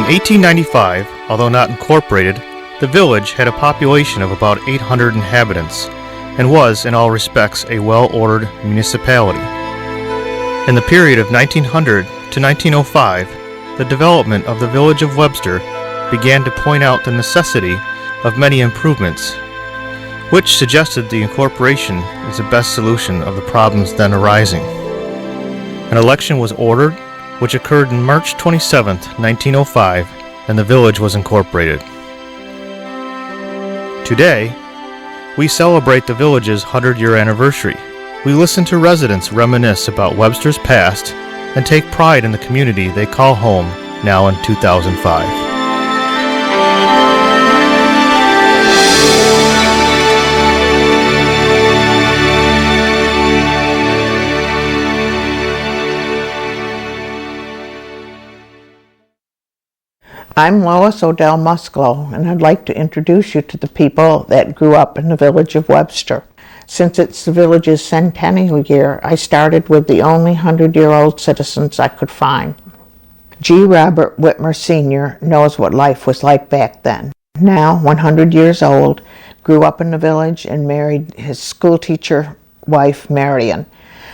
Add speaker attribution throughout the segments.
Speaker 1: In 1895, although not incorporated, the village had a population of about 800 inhabitants and was, in all respects, a well-ordered municipality. In the period of 1900 to 1905, the development of the Village of Webster began to point out the necessity of many improvements, which suggested the incorporation is the best solution of the problems then arising. An election was ordered, which occurred on March 27, 1905, and the village was incorporated. Today, we celebrate the village's 100-year anniversary. We listen to residents reminisce about Webster's past and take pride in the community they call home now in 2005.
Speaker 2: I'm Lois Odell Musclo, and I'd like to introduce you to the people that grew up in the Village of Webster. Since it's the village's centennial year, I started with the only 100-year-old citizens I could find. G. Robert Whitmer Sr. knows what life was like back then. Now 100 years old, grew up in the village and married his schoolteacher wife, Marion.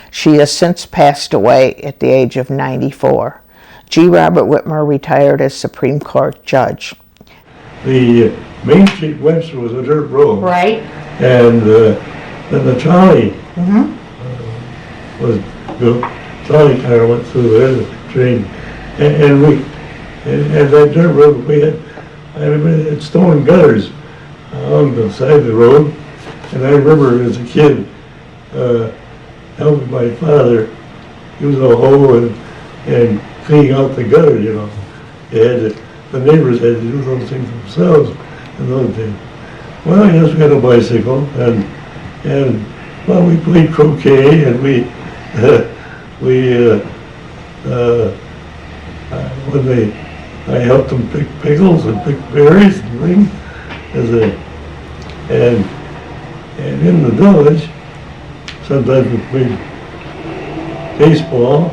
Speaker 2: She has since passed away at the age of 94. G. Robert Whitmer retired as Supreme Court judge.
Speaker 3: The Main Street Webster was a dirt road.
Speaker 2: Right.
Speaker 3: And then the trolley was built. Trolley car went through there, the train. And that dirt road, I had stone gutters along the side of the road. And I remember as a kid helping my father use a hoe and cleaning out the gutter, you know. The neighbors had to do those things themselves in those days. Well, yes, we had a bicycle, and well, we played croquet, and I helped them pick pickles and pick berries and things, and in the village, sometimes we played baseball.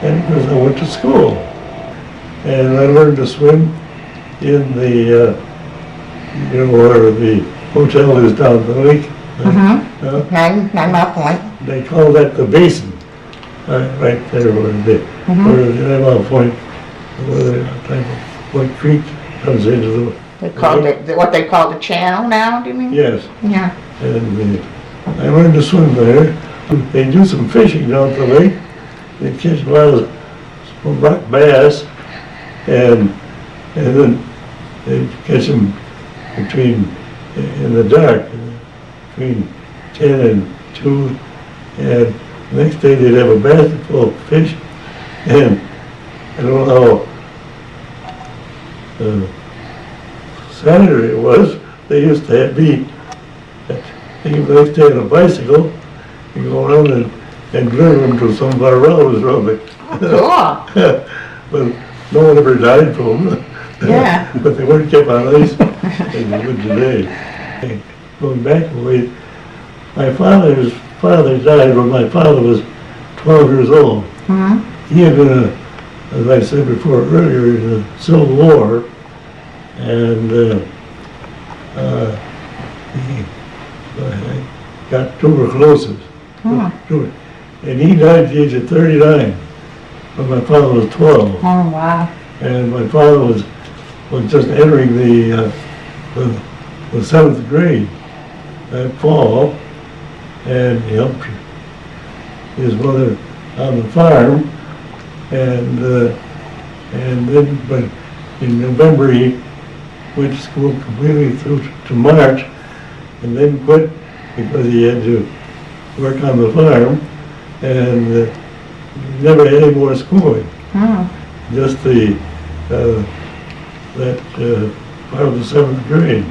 Speaker 3: And because I went to school, and I learned to swim in the, where the hotel is down the lake.
Speaker 2: Nine Point.
Speaker 3: They call that the basin, right there where the Nine Point, where the type of what creek comes into the.
Speaker 2: They called it what they call the channel now. Do you mean?
Speaker 3: Yes.
Speaker 2: Yeah.
Speaker 3: And I learned to swim there. They do some fishing down the lake. They catch a lot of rock bass, and then they catch them in the dark, between 10 and 2, and the next day they'd have a basket full of fish, and I don't know how Saturday it was, they used to have me, the next day on a bicycle, and go around and deliver them to some of our relatives around it.
Speaker 2: Cool.
Speaker 3: But no one ever died from them.
Speaker 2: Yeah.
Speaker 3: But they weren't kept on ice as they would today. Going back a ways, my father's father died when my father was 12 years old. Mm-hmm. He had been, as I said before earlier, in the Civil War, and he got tuberculosis. And he died at the age of 39, when my father was 12.
Speaker 2: Oh, wow.
Speaker 3: And my father was just entering the 7th grade that fall, and he helped his mother on the farm, and then, but in November he went to school completely through to March, and then quit because he had to work on the farm, and never had any more schooling. Just that part of the 7th grade,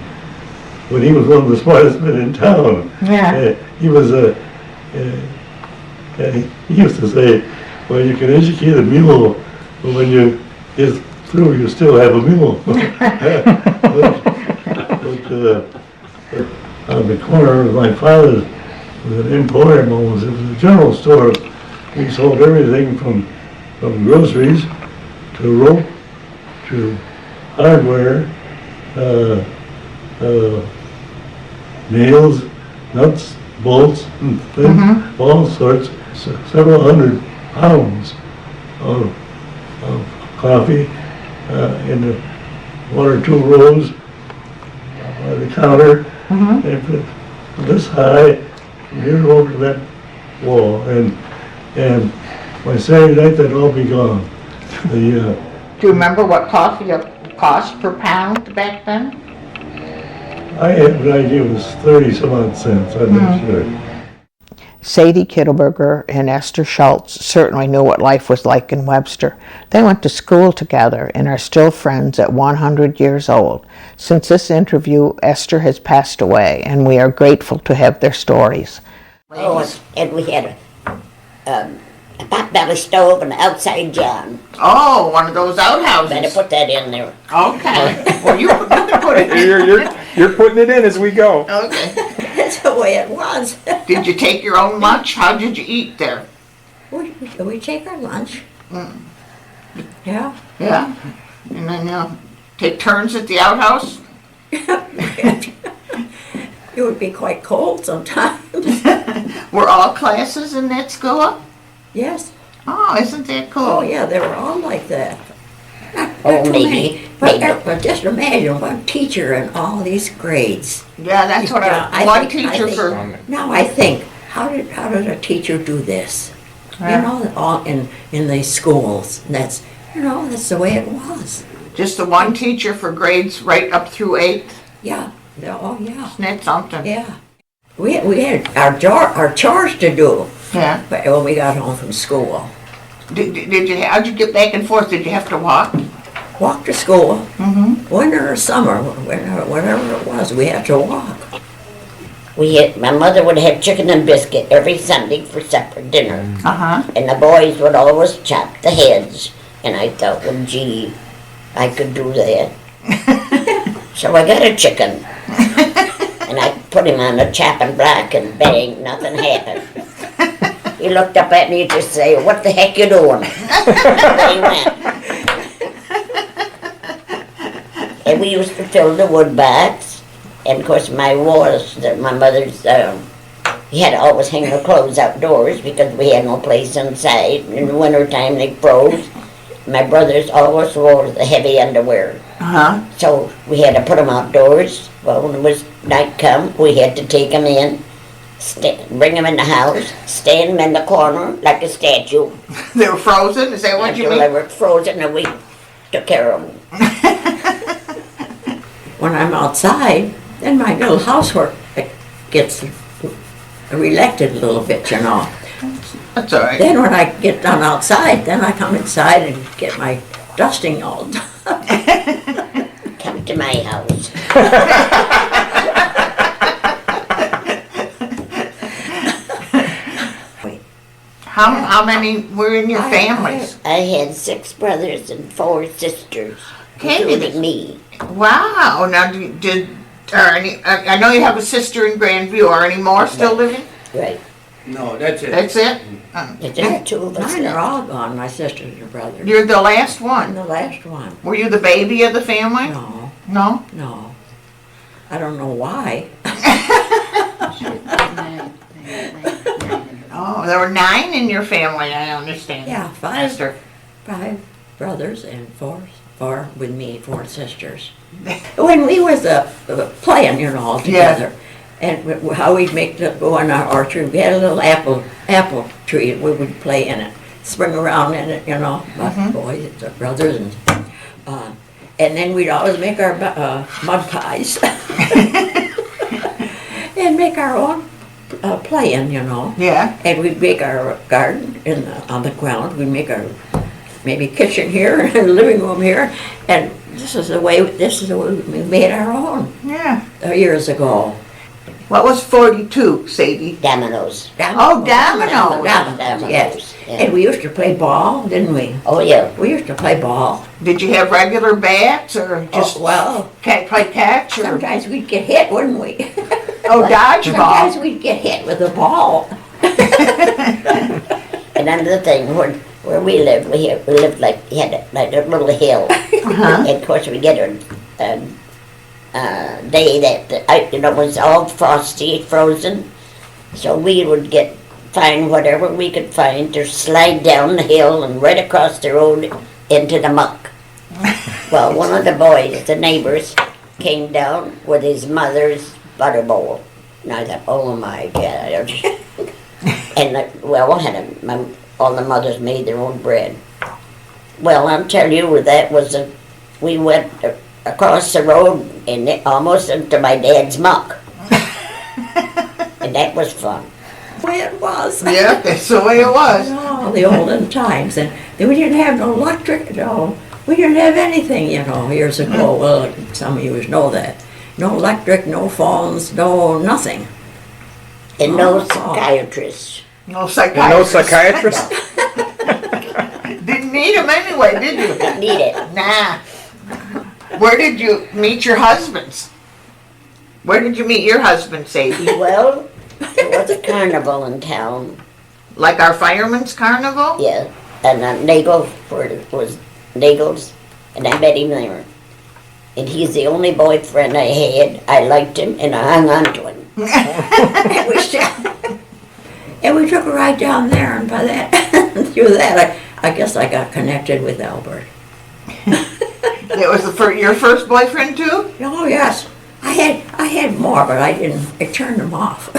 Speaker 3: when he was one of the smartest men in town.
Speaker 2: Yeah.
Speaker 3: He was he used to say, well, you can educate a mule, but when you get through, you still have a mule. but on the corner of my father's was an emporium almost. It was a general store. We sold everything from groceries to rope to hardware, nails, nuts, bolts, and things, all sorts, several hundred pounds of coffee in the one or two rows by the counter. And put this high from here over to that wall, and by Saturday night that'd all be gone. The
Speaker 2: Do you remember what coffee cost per pound back then?
Speaker 3: I had an idea it was 30 some odd cents. I'm not sure.
Speaker 2: Sadie Kittleberger and Esther Schultz certainly knew what life was like in Webster. They went to school together and are still friends at 100 years old. Since this interview, Esther has passed away, and we are grateful to have their stories.
Speaker 4: Oh, and we had a pot-belly stove and an outside john.
Speaker 2: Oh, one of those outhouses.
Speaker 4: Better put that in there.
Speaker 2: Okay. Well, you can put it in.
Speaker 5: You're putting it in as we go.
Speaker 2: Okay.
Speaker 4: That's the way it was.
Speaker 2: Did you take your own lunch? How did you eat there?
Speaker 4: We take our lunch. Yeah.
Speaker 2: Yeah. And then take turns at the outhouse?
Speaker 4: It would be quite cold sometimes.
Speaker 2: Were all classes in that school?
Speaker 4: Yes.
Speaker 2: Oh, isn't that cool?
Speaker 4: Oh, yeah, they were all like that.
Speaker 2: Oh,
Speaker 4: Not too
Speaker 2: maybe.
Speaker 4: many. But just imagine one teacher in all these grades.
Speaker 2: Yeah, that's what
Speaker 4: Yeah,
Speaker 2: one
Speaker 4: think-
Speaker 2: teacher
Speaker 4: think-
Speaker 2: for.
Speaker 4: Now I think, how did a teacher do this?
Speaker 2: Yeah.
Speaker 4: You know, all in these schools. And that's the way it was.
Speaker 2: Just the one teacher for grades right up through 8th?
Speaker 4: Yeah. Oh yeah.
Speaker 2: Isn't that something?
Speaker 4: Yeah. We had our chores to do
Speaker 2: Yeah.
Speaker 4: when we got home from school.
Speaker 2: How'd you get back and forth? Did you have to walk?
Speaker 4: Walk to school. Winter or summer, whatever it was, we had to walk.
Speaker 6: My mother would have chicken and biscuit every Sunday for supper dinner.
Speaker 2: Uh-huh.
Speaker 6: And the boys would always chop the heads. And I thought, well, gee, I could do that. So I got a chicken. And I put him on a chopping block and bang, nothing happened. He looked up at me and just say, what the heck you doing? And he went. And we used to fill the wood box. And of course my mother's, he had to always hang her clothes outdoors because we had no place inside. In the wintertime they froze. My brothers always wore the heavy underwear.
Speaker 2: Uh-huh.
Speaker 6: So we had to put them outdoors. Well, when it was night come, we had to take them in, bring them in the house, stand them in the corner like a statue.
Speaker 2: They were frozen? Is that what you
Speaker 6: Until
Speaker 2: mean?
Speaker 6: they were frozen and we took care of them.
Speaker 4: When I'm outside, then my little housework gets relected a little bit, you know.
Speaker 2: That's all right.
Speaker 4: Then when I get done outside, then I come inside and get my dusting all done.
Speaker 6: Come to my house.
Speaker 2: How many were in your families?
Speaker 6: I had 6 brothers and 4 sisters,
Speaker 2: Okay.
Speaker 6: including me.
Speaker 2: Wow. Now, I know you have a sister in Grandview. Are any more still living?
Speaker 6: Right.
Speaker 5: No, that's it.
Speaker 2: That's it?
Speaker 6: There's just 2 of us
Speaker 4: Mine are
Speaker 6: left.
Speaker 4: all gone, my sisters and brothers.
Speaker 2: You're the last
Speaker 4: I'm
Speaker 2: one.
Speaker 4: the last one.
Speaker 2: Were you the baby of the family?
Speaker 4: No,
Speaker 2: No?
Speaker 4: no. I don't know why.
Speaker 2: Oh, there were 9 in your family, I understand.
Speaker 4: Yeah, 5
Speaker 2: Esther.
Speaker 4: brothers and 4 with me, 4 sisters. When we was playing, you know, all together, and how we'd go in our orchard, we had a little apple tree, and we would play in it, spring around in it, you know, my boys, the brothers, and then we'd always make our mud pies and make our own playing, you know.
Speaker 2: Yeah.
Speaker 4: And we'd make our garden on the ground. We'd make our maybe kitchen here and living room here, and this is the way we made our own
Speaker 2: Yeah.
Speaker 4: years ago.
Speaker 2: What was 42, Sadie?
Speaker 6: Dominoes.
Speaker 2: Oh, dominoes.
Speaker 4: Dominoes, yes.
Speaker 6: Yeah.
Speaker 4: And we used to play ball, didn't we?
Speaker 6: Oh, yeah.
Speaker 4: We used to play ball.
Speaker 2: Did you have regular bats or just
Speaker 4: Well,
Speaker 2: play catch? Or?
Speaker 4: sometimes we'd get hit, wouldn't we?
Speaker 2: Oh,
Speaker 4: Sometimes
Speaker 2: dodgeball.
Speaker 4: we'd get hit with a ball.
Speaker 6: And another thing, where we lived, we lived like, we had like a little hill.
Speaker 2: Uh-huh.
Speaker 6: And of course, we get a day that, was all frosty, frozen. So we would find whatever we could find to slide down the hill and right across the road into the muck. Well, one of the boys, the neighbors, came down with his mother's butter bowl. And I thought, oh my God. And all the mothers made their own bread. Well, I'll tell you, we went across the road and almost into my dad's muck. And that was fun.
Speaker 4: The way it was.
Speaker 2: Yeah, that's the way it was.
Speaker 4: Oh, the olden times. And then we didn't have no electric, we didn't have anything, years ago. Well, some of you know that. No electric, no phones, no nothing.
Speaker 6: And no psychiatrists.
Speaker 2: No
Speaker 5: And
Speaker 2: psychiatrist.
Speaker 5: no psychiatrist?
Speaker 2: Didn't need him anyway, did you?
Speaker 6: Didn't need it.
Speaker 2: Nah. Where did you meet your husbands? Where did you meet your husband, Sadie?
Speaker 6: Well, there was a carnival in town.
Speaker 2: Like our fireman's carnival?
Speaker 6: Yeah. And Nagel, where it was Nagel's, and I met him there. And he's the only boyfriend I had. I liked him, and I hung on to him.
Speaker 4: And we took a ride down there, and by that, through that, I guess I got connected with Albert.
Speaker 2: That was your first boyfriend too?
Speaker 4: Oh, yes. I had more, but I turned them off.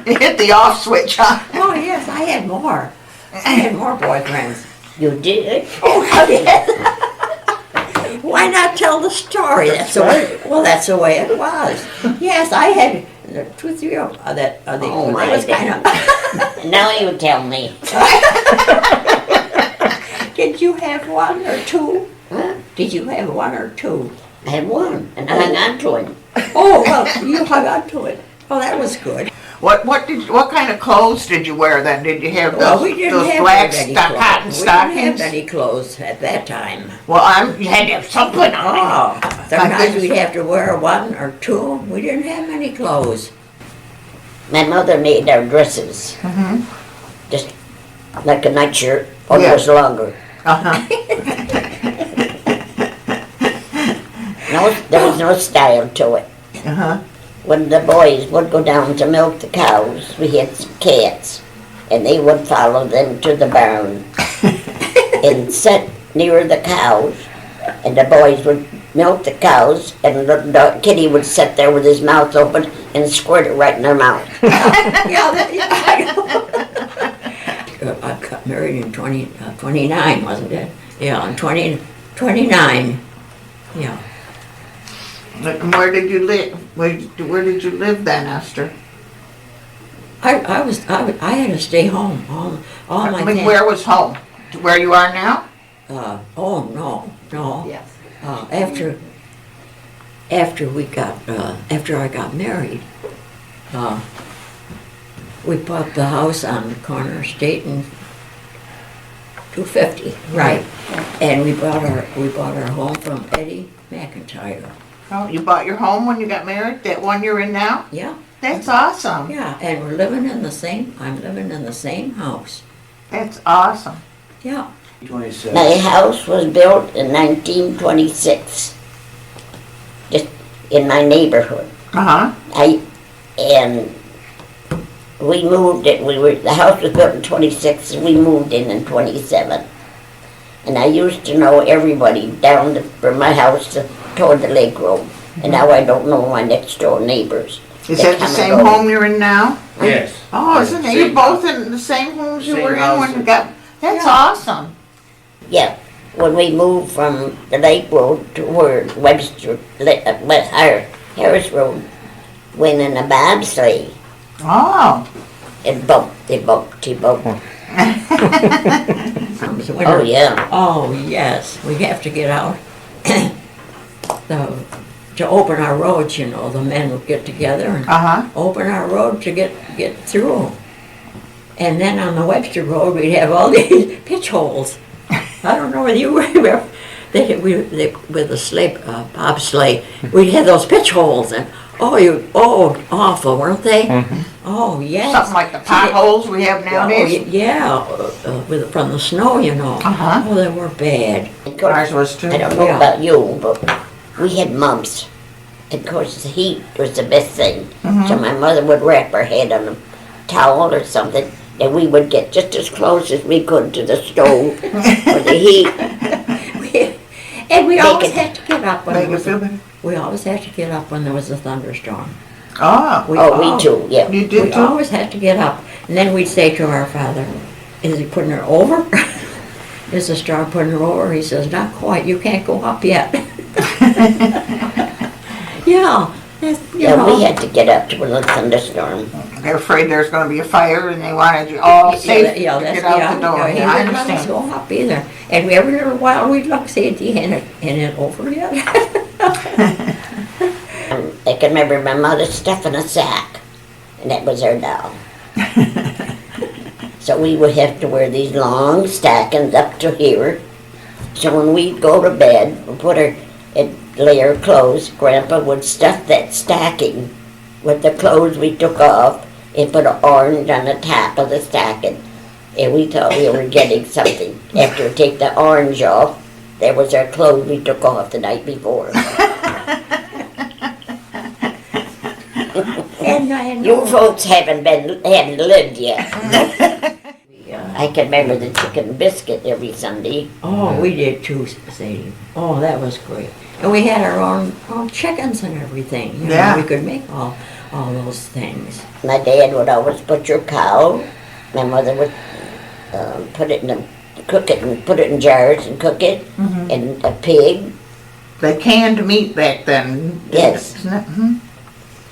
Speaker 2: You hit the off switch, huh?
Speaker 4: Oh, yes, I had more. I had more boyfriends.
Speaker 6: You did?
Speaker 4: Oh, yeah. Why not tell the story? That's the way it was. Yes, I had 2 or 3 of that.
Speaker 6: Oh,
Speaker 4: it
Speaker 6: my
Speaker 4: was kind of.
Speaker 6: Now you tell me.
Speaker 4: Did you have 1 or 2?
Speaker 6: Huh?
Speaker 4: Did you have 1 or 2?
Speaker 6: I had one, and I hung on to him.
Speaker 4: Oh, well, you hung on to it. Oh, that was good.
Speaker 2: What kind of clothes did you wear then? Did you have those,
Speaker 4: Well, we didn't
Speaker 2: those
Speaker 4: have
Speaker 2: black
Speaker 4: many
Speaker 2: cotton
Speaker 4: clothes. We didn't
Speaker 2: stockings?
Speaker 4: have any clothes at that time.
Speaker 2: Well, you had to have something on.
Speaker 4: Oh,
Speaker 2: My
Speaker 4: sometimes
Speaker 2: goodness.
Speaker 4: we'd have to wear 1 or 2. We didn't have many clothes.
Speaker 6: My mother made our dresses.
Speaker 2: Mhm.
Speaker 6: Just like a nightshirt, or
Speaker 2: Yeah.
Speaker 6: it was longer.
Speaker 2: Uh-huh.
Speaker 6: No, there was no style to it.
Speaker 2: Uh-huh.
Speaker 6: When the boys would go down to milk the cows, we had some cats, and they would follow them to the barn and sit near the cows, and the boys would milk the cows, and the kitty would sit there with his mouth open and squirt it right in their mouth.
Speaker 4: I got married in 29, wasn't it? Yeah, in 29. Yeah.
Speaker 2: And where did you live? Where did you live then, Esther?
Speaker 4: I had to stay home all my time.
Speaker 2: Where was home? Where you are now?
Speaker 4: Oh, no.
Speaker 2: Yes.
Speaker 4: After I got married, we bought the house on the corner of State and 250, right? And we bought our home from Eddie McIntyre.
Speaker 2: Oh, you bought your home when you got married? That one you're in now?
Speaker 4: Yeah,
Speaker 2: That's awesome.
Speaker 4: yeah, and I'm living in the same house.
Speaker 2: That's awesome.
Speaker 4: Yeah.
Speaker 5: 26.
Speaker 6: My house was built in 1926, just in my neighborhood.
Speaker 2: Uh-huh.
Speaker 6: And we moved it. The house was built in 26, and we moved in 27. And I used to know everybody down from my house toward the lake road. And now I don't know my next door neighbors.
Speaker 2: Is
Speaker 6: They
Speaker 2: that the
Speaker 6: come and
Speaker 2: same
Speaker 6: go.
Speaker 2: home you're in now?
Speaker 5: Yes.
Speaker 2: Oh, isn't it?
Speaker 5: Same
Speaker 2: You're both
Speaker 5: house.
Speaker 2: in the same homes you
Speaker 5: Same
Speaker 2: were in
Speaker 5: house.
Speaker 2: when you got... That's
Speaker 4: Yeah.
Speaker 2: awesome.
Speaker 6: Yeah, when we moved from the lake road to where Webster, Harris Road, went in a bobsleigh.
Speaker 2: Oh.
Speaker 6: It bumped, he bumped.
Speaker 4: Oh
Speaker 6: Oh, yeah.
Speaker 4: Oh, yes, we have to get out. To open our roads, the men would get together and
Speaker 2: Uh-huh.
Speaker 4: open our road to get through. And then on the Webster Road, we'd have all these pitch holes. I don't know whether you remember with a sleigh, bobsleigh, we'd have those pitch holes, and awful, weren't they? Oh, yes.
Speaker 2: Something like the potholes we have nowadays?
Speaker 4: From the snow, you know.
Speaker 2: Uh-huh.
Speaker 4: Oh, they were bad.
Speaker 6: Of course,
Speaker 2: Ours was too.
Speaker 6: I don't know
Speaker 4: Yeah.
Speaker 6: about you, but we had mumps. Of course, the heat was the best thing. So my mother would wrap her head on a towel or something, and we would get just as close as we could to the stove for the heat.
Speaker 4: And we
Speaker 6: Make
Speaker 4: always
Speaker 6: it-
Speaker 4: had to get up when
Speaker 2: Make
Speaker 4: there
Speaker 2: it
Speaker 4: was
Speaker 2: feel better.
Speaker 4: we always had to get up when there was a thunderstorm.
Speaker 2: Oh,
Speaker 6: Me too, yeah.
Speaker 2: you
Speaker 4: We
Speaker 2: did too?
Speaker 4: always had to get up, and then we'd say to our father, "Is he putting her over? Is the storm putting her over?" He says, "Not quite. You can't go up yet." Yeah.
Speaker 6: We had to get up to a little thunderstorm.
Speaker 2: They're afraid there's gonna be a fire and they wanted you all safe to get out the door.
Speaker 4: He
Speaker 2: Yeah, I
Speaker 4: wouldn't let us
Speaker 2: understand.
Speaker 4: go up either. And every little while we'd look, see if he had it over yet.
Speaker 6: I can remember my mother stuffing a sack, and that was her doll. So we would have to wear these long stockings up to here. So when we'd go to bed, put her and lay her clothes, Grandpa would stuff that stocking with the clothes we took off and put an orange on the top of the stocking. And we thought we were getting something. After we take the orange off, there was our clothes we took off the night before.
Speaker 4: And
Speaker 6: You folks haven't lived yet. I can remember the chicken biscuit every Sunday.
Speaker 4: Oh, we did too, Sadie. Oh, that was great. And we had our own chickens and everything. You know,
Speaker 2: Yeah.
Speaker 4: we could make all those things.
Speaker 6: My dad would always butcher cow. My mother would cook it and put it in jars and cook it. And a pig.
Speaker 2: They canned meat back then.
Speaker 6: Yes.
Speaker 2: Isn't it? Mhm.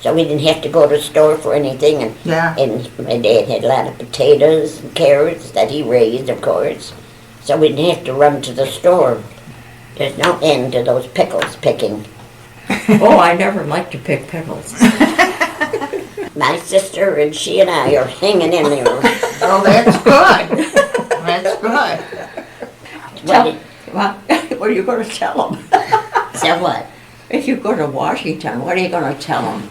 Speaker 6: So we didn't have to go to the store for anything.
Speaker 2: Yeah.
Speaker 6: And my dad had a lot of potatoes and carrots that he raised, of course. So we didn't have to run to the store. There's no end to those pickles picking.
Speaker 4: Oh, I never liked to pick pickles.
Speaker 6: My sister and she and I are hanging in there.
Speaker 2: Oh, that's good. That's good.
Speaker 4: What are you going to tell them?
Speaker 6: So what?
Speaker 4: If you go to Washington, what are you going to tell them?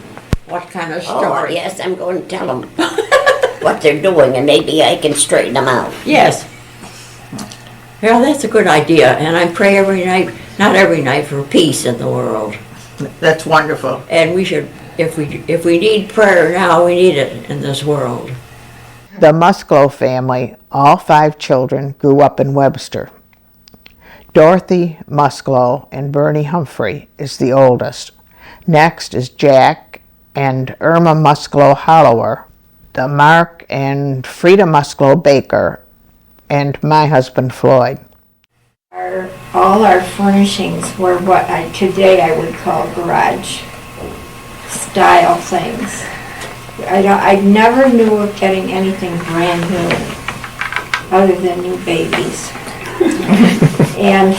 Speaker 4: What kind of
Speaker 6: Oh,
Speaker 4: story?
Speaker 6: yes, I'm going to tell them what they're doing, and maybe I can straighten them out.
Speaker 4: Yes. Well, that's a good idea, and I pray every night, not every night, for peace in the world.
Speaker 2: That's wonderful.
Speaker 4: And we should, if we need prayer now, we need it in this world.
Speaker 2: The Musclo family, all 5 children, grew up in Webster. Dorothy Musclo and Bernie Humphrey is the oldest. Next is Jack and Irma Musclo Hollower, the Mark and Frida Musclo Baker, and my husband Floyd.
Speaker 7: All our furnishings were what today I would call garage style things. I never knew of getting anything brand new other than new babies. And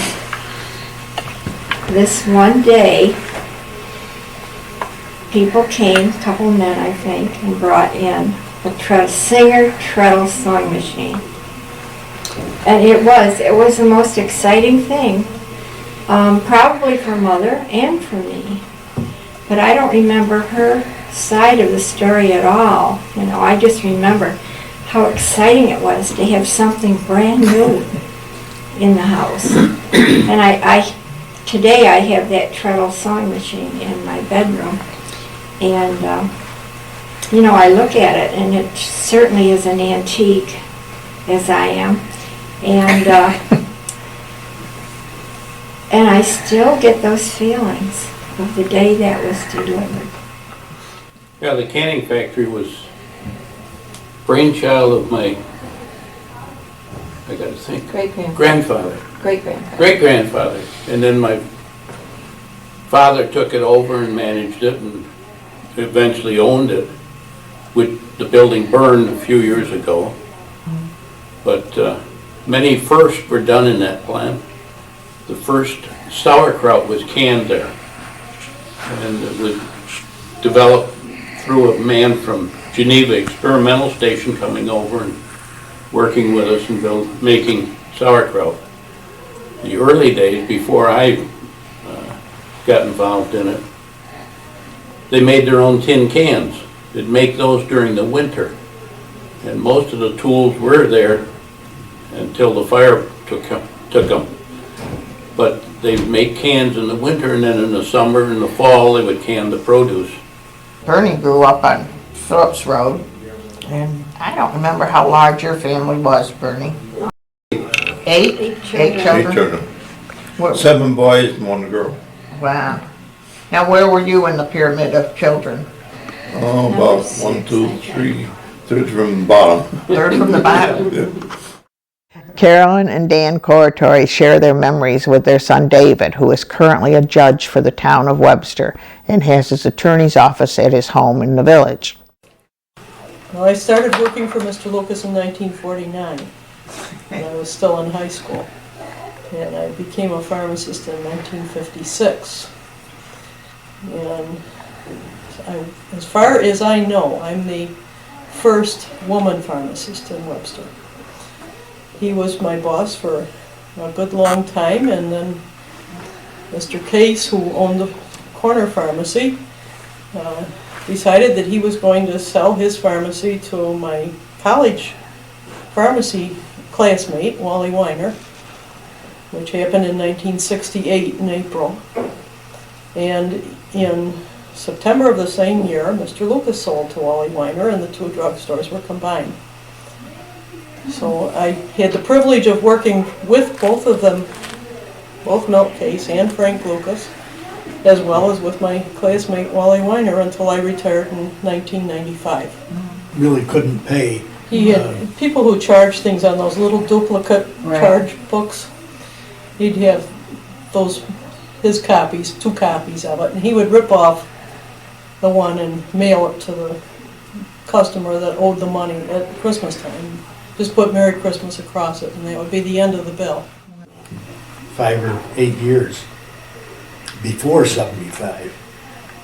Speaker 7: this one day, people came, a couple men I think, and brought in a Singer treadle sewing machine. And it was the most exciting thing, probably for Mother and for me. But I don't remember her side of the story at all. You know, I just remember how exciting it was to have something brand new in the house. And today I have that treadle sewing machine in my bedroom. And, you know, I look at it and it certainly is an antique, as I am. And and I still get those feelings of the day that was delivered.
Speaker 8: Yeah, the canning factory was brainchild of my, I gotta think, grandfather, great-grandfather. And then my father took it over and managed it and eventually owned it. The building burned a few years ago. But many firsts were done in that plant. The first sauerkraut was canned there. And it was developed through a man from Geneva Experimental Station coming over and working with us and making sauerkraut. the early days before I got involved in it, they made their own tin cans. They'd make those during the winter. And most of the tools were there until the fire took them. But they'd make cans in the winter, and then in the summer and the fall, they would can the produce.
Speaker 2: Bernie grew up on Phillips Road, and I don't remember how large your family was, Bernie. Eight children.
Speaker 9: 8 children.
Speaker 2: What-
Speaker 9: 7 boys and 1 girl.
Speaker 2: Wow. Now, where were you in the pyramid of children?
Speaker 9: Oh, about 1, 2, 3, third from the bottom.
Speaker 2: Third from the bottom.
Speaker 9: Yeah.
Speaker 2: Carolyn and Dan Corritore share their memories with their son David, who is currently a judge for the town of Webster and has his attorney's office at his home in the village.
Speaker 10: Well, I started working for Mr. Lucas in 1949, when I was still in high school. And I became a pharmacist in 1956. And as far as I know, I'm the first woman pharmacist in Webster. He was my boss for a good long time, and then Mr. Case, who owned the corner pharmacy, decided that he was going to sell his pharmacy to my college pharmacy classmate, Wally Weiner, which happened in 1968 in April. And in September of the same year, Mr. Lucas sold to Wally Weiner, and the 2 drugstores were combined. So I had the privilege of working with both of them, both Milt Case and Frank Lucas, as well as with my classmate Wally Weiner until I retired in 1995.
Speaker 11: Really couldn't pay.
Speaker 10: He had people who charged things on those little duplicate charge books. He'd have his copies, 2 copies of it, and he would rip off the one and mail it to the customer that owed the money at Christmas time. Just put Merry Christmas across it, and that would be the end of the bill.
Speaker 11: 5 or 8 years before 75.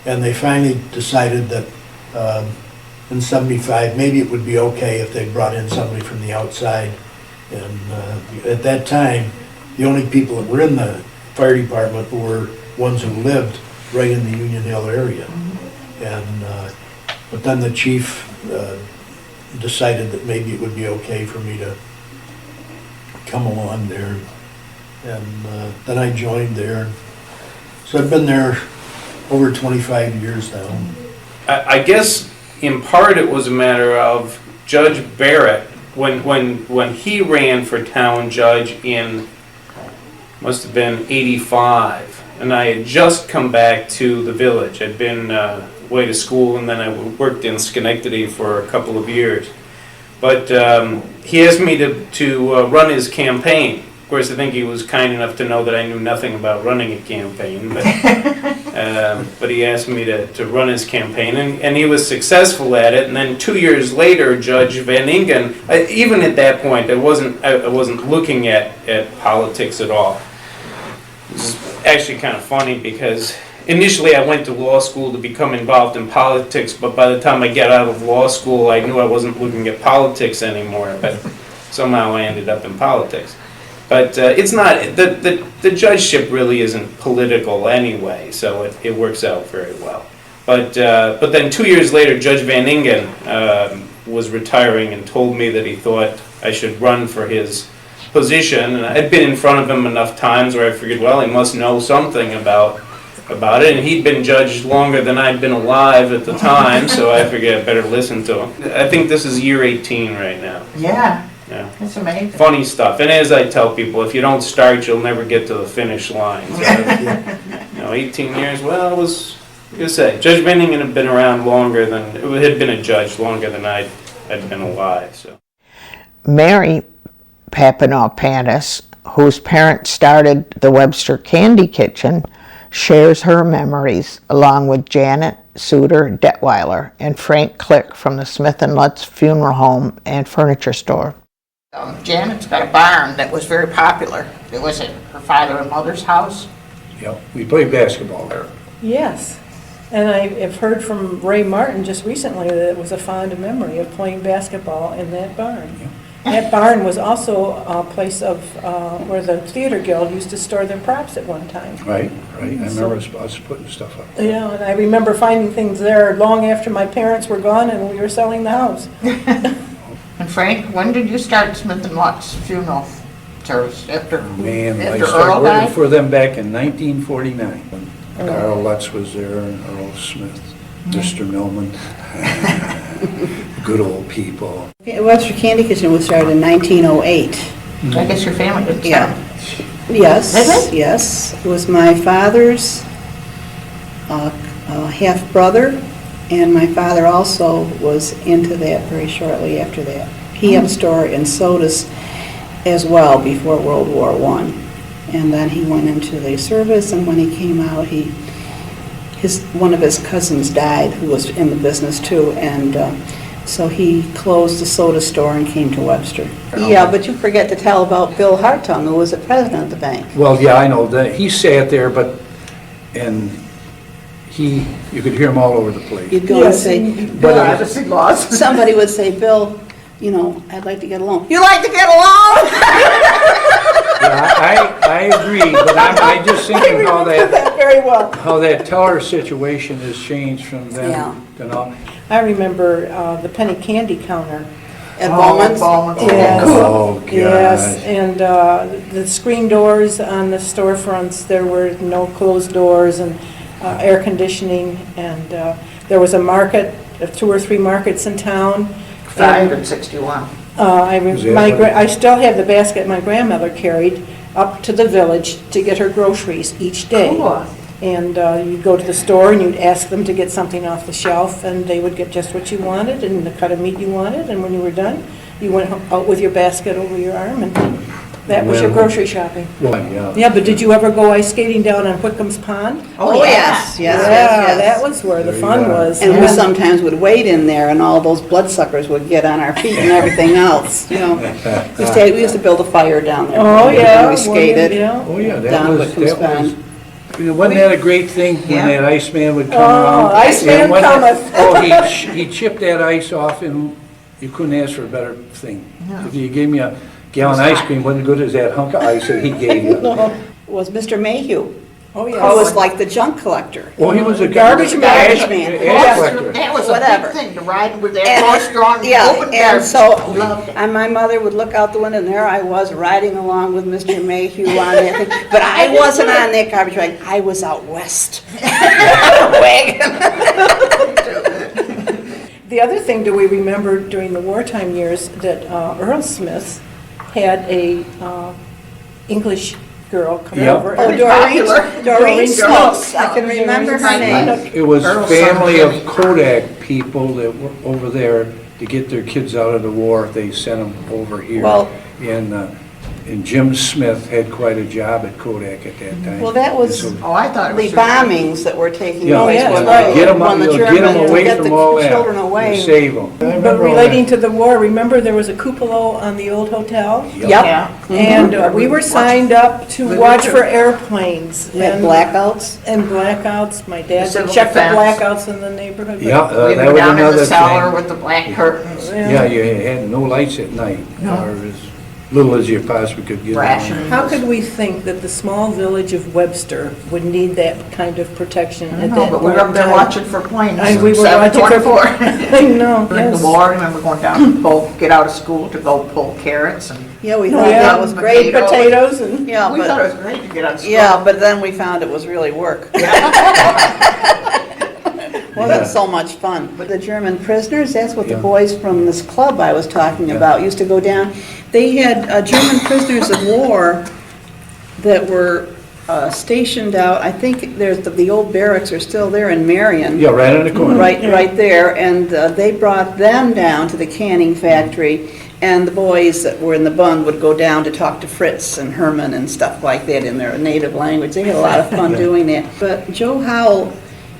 Speaker 11: And they finally decided that in 75, maybe it would be okay if they brought in somebody from the outside. And at that time, the only people that were in the fire department were ones who lived right in the Union Hill area. And but then the chief decided that maybe it would be okay for me to come along there. And then I joined there. So I've been there over 25 years now.
Speaker 5: I guess in part it was a matter of Judge Barrett, when he ran for town judge in, must have been 85, and I had just come back to the village. I'd been away to school, and then I worked in Schenectady for a couple of years. But he asked me to run his campaign. Of course, I think he was kind enough to know that I knew nothing about running a campaign, but he asked me to run his campaign, and he was successful at it. And then 2 years later, Judge Van Ingen, even at that point, I wasn't looking at politics at all. This is actually kind of funny because initially I went to law school to become involved in politics, but by the time I got out of law school, I knew I wasn't looking at politics anymore, but somehow I ended up in politics. But it's not, the judgeship really isn't political anyway, so it works out very well. But then 2 years later, Judge Van Ingen was retiring and told me that he thought I should run for his position. And I'd been in front of him enough times where I figured, well, he must know something about it. And he'd been judged longer than I'd been alive at the time, so I figured I'd better listen to him. I think this is year 18 right now.
Speaker 2: Yeah.
Speaker 5: Yeah.
Speaker 2: That's amazing.
Speaker 5: Funny stuff. And as I tell people, if you don't start, you'll never get to the finish line. So, 18 years, well, it was, like I say, Judge Benningen had been around longer than, had been a judge longer than I'd been alive. So.
Speaker 2: Mary Papanopantis, whose parents started the Webster Candy Kitchen, shares her memories along with Janet Suter Detweiler and Frank Click from the Smith & Lutz Funeral Home and Furniture Store. Janet's got a barn that was very popular. It was at her father and mother's house.
Speaker 11: Yep, we played basketball there.
Speaker 10: Yes, and I've heard from Ray Martin just recently that it was a fond memory of playing basketball in that barn. That barn was also a place of, where the Theater Guild used to store their props at one time.
Speaker 11: Right. I remember us putting stuff up.
Speaker 10: Yeah, and I remember finding things there long after my parents were gone and we were selling the house.
Speaker 2: And Frank, when did you start Smith and Lutz's funeral service? After
Speaker 11: Man, I
Speaker 2: after
Speaker 11: started
Speaker 2: Earl
Speaker 11: working
Speaker 2: died?
Speaker 11: for them back in 1949. Carl Lutz was there, and Earl Smith, Mr. Millman. Good old people.
Speaker 12: Webster Candy Kitchen was started in 1908.
Speaker 2: I guess your family did too.
Speaker 12: Yeah. Yes,
Speaker 2: Did
Speaker 12: yes. It was my father's half-brother, and my father also was into that very shortly after that. He had a store in sodas as well before World War I. And then he went into the service, and when he came out, one of his cousins died, who was in the business too, and so he closed the soda store and came to Webster. Yeah, but you forget to tell about Bill Hartung, who was the president of the bank.
Speaker 11: Well, yeah, I know that. He sat there, and you could hear him all over the place.
Speaker 12: You'd go and say,
Speaker 2: Privacy laws.
Speaker 12: somebody would say, Bill, I'd like to get along. You like to get along?
Speaker 11: Yeah, I agree, but I'm just thinking how
Speaker 10: Very well.
Speaker 11: that teller situation has changed from then
Speaker 12: Yeah.
Speaker 11: to now.
Speaker 10: I remember the penny candy counter.
Speaker 12: At Bowman's?
Speaker 10: Yes.
Speaker 11: Oh, gosh.
Speaker 10: Yes, and the screen doors on the storefronts, there were no closed doors and air conditioning, and there was a market, 2 or 3 markets in town.
Speaker 2: 5 and 61.
Speaker 10: I still have the basket my grandmother carried up to the village to get her groceries each day.
Speaker 2: Cool.
Speaker 10: And you'd go to the store and you'd ask them to get something off the shelf, and they would get just what you wanted and the cut of meat you wanted, and when you were done, you went out with your basket over your arm, and that was your grocery shopping.
Speaker 11: Well, yeah.
Speaker 10: Yeah, but did you ever go ice skating down on Whitcomb's Pond?
Speaker 12: Oh, yes.
Speaker 10: Yeah, that was where the fun was.
Speaker 12: And we sometimes would wade in there, and all those bloodsuckers would get on our feet and everything else, We used to build a fire down there.
Speaker 10: Oh, yeah.
Speaker 12: And we skated.
Speaker 11: Oh, yeah,
Speaker 12: Down Whitcomb's Pond.
Speaker 11: Wasn't that a great thing when that Iceman would come around?
Speaker 10: Iceman
Speaker 11: And when-
Speaker 10: cometh.
Speaker 11: Oh, he'd chip that ice off, and you couldn't ask for a better thing. If you gave me a gallon of ice cream, wasn't good as that hunk of ice that he gave you.
Speaker 12: Was Mr. Mayhew.
Speaker 10: Oh,
Speaker 12: He
Speaker 10: yeah.
Speaker 12: was like the junk collector.
Speaker 11: Well, he was a
Speaker 10: Garbage man.
Speaker 11: ash collector.
Speaker 2: That was a
Speaker 12: Whatever.
Speaker 2: big thing, to ride with that horse-drawn
Speaker 12: Yeah,
Speaker 2: open
Speaker 12: and
Speaker 2: garbage.
Speaker 12: so,
Speaker 2: Loved it.
Speaker 12: and my mother would look out the window, and there I was riding along with Mr. Mayhew on that thing. But I wasn't on that garbage wagon, I was out west.
Speaker 10: The other thing do we remember during the wartime years that Earl Smith had a English girl come
Speaker 11: Yep.
Speaker 10: over.
Speaker 12: Oh, Doreen Smokes, I can remember her name.
Speaker 11: It was
Speaker 2: Earl
Speaker 11: family
Speaker 2: Sumner.
Speaker 11: of Kodak people that were over there to get their kids out of the war. They sent them over here.
Speaker 12: Well-
Speaker 11: And Jim Smith had quite a job at Kodak at that time.
Speaker 12: Well, that was
Speaker 11: And so-
Speaker 2: Oh, I thought it was.
Speaker 12: the bombings that were taking
Speaker 11: Yeah,
Speaker 12: place
Speaker 10: yeah,
Speaker 12: when
Speaker 10: right.
Speaker 11: Get them
Speaker 12: when the
Speaker 11: get 'em
Speaker 12: Germans
Speaker 11: away
Speaker 12: get
Speaker 11: from
Speaker 12: the
Speaker 11: all that.
Speaker 12: children
Speaker 11: and
Speaker 12: away.
Speaker 11: Save them.
Speaker 10: But relating to the war, remember there was a cupola on the old hotel?
Speaker 12: Yep.
Speaker 2: Yeah.
Speaker 10: And we were signed up to watch for airplanes.
Speaker 12: We had
Speaker 10: and-
Speaker 12: blackouts.
Speaker 10: And blackouts. My dad
Speaker 2: Civil
Speaker 10: would check the
Speaker 2: defense.
Speaker 10: blackouts in the neighborhood.
Speaker 11: Yeah,
Speaker 2: We
Speaker 11: that
Speaker 2: were
Speaker 11: was
Speaker 2: down in
Speaker 11: another
Speaker 2: the cellar
Speaker 11: thing.
Speaker 2: with the black curtains.
Speaker 11: Yeah, you had no lights at night, or as little as you possibly could get.
Speaker 2: Rations.
Speaker 10: How could we think that the small village of Webster would need that kind of protection at
Speaker 2: No,
Speaker 10: that
Speaker 2: but we
Speaker 10: point
Speaker 2: were
Speaker 10: in
Speaker 2: up there
Speaker 10: time?
Speaker 2: watching for planes.
Speaker 10: And we were watching for
Speaker 2: 724.
Speaker 10: I know,
Speaker 2: During the
Speaker 10: yes.
Speaker 2: war, I remember going down to get out of school to go pull carrots, and
Speaker 12: Yeah, we
Speaker 10: Oh,
Speaker 12: thought
Speaker 10: yeah,
Speaker 12: that was great.
Speaker 10: potatoes and.
Speaker 12: Yeah,
Speaker 2: we thought
Speaker 12: but,
Speaker 2: it was great to get out of school.
Speaker 12: yeah, but then we found it was really work. Wasn't so much fun. But the German prisoners, that's what the
Speaker 11: Yeah.
Speaker 12: boys from this club I was talking about used to go down. They had German prisoners of war that were stationed out, I think there's, the old barracks are still there in Marion.
Speaker 11: Yeah, right on the corner.
Speaker 12: Right there, and they brought them down to the canning factory, and the boys that were in the bund would go down to talk to Fritz and Herman and stuff like that in their native language. They had a lot of fun doing that. But Joe Howell,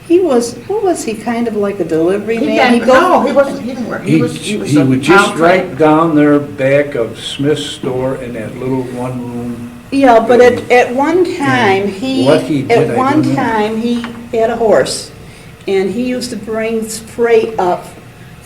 Speaker 12: what was he, kind of like a delivery man?
Speaker 2: No, he wasn't, he didn't work.
Speaker 11: He
Speaker 2: was
Speaker 11: he
Speaker 2: a
Speaker 11: would just
Speaker 2: town
Speaker 11: right down there back of Smith's store in that little one room.
Speaker 12: Yeah, but at one time,
Speaker 11: What he did, I
Speaker 12: at one
Speaker 11: don't know.
Speaker 12: time, he had a horse, and he used to bring freight up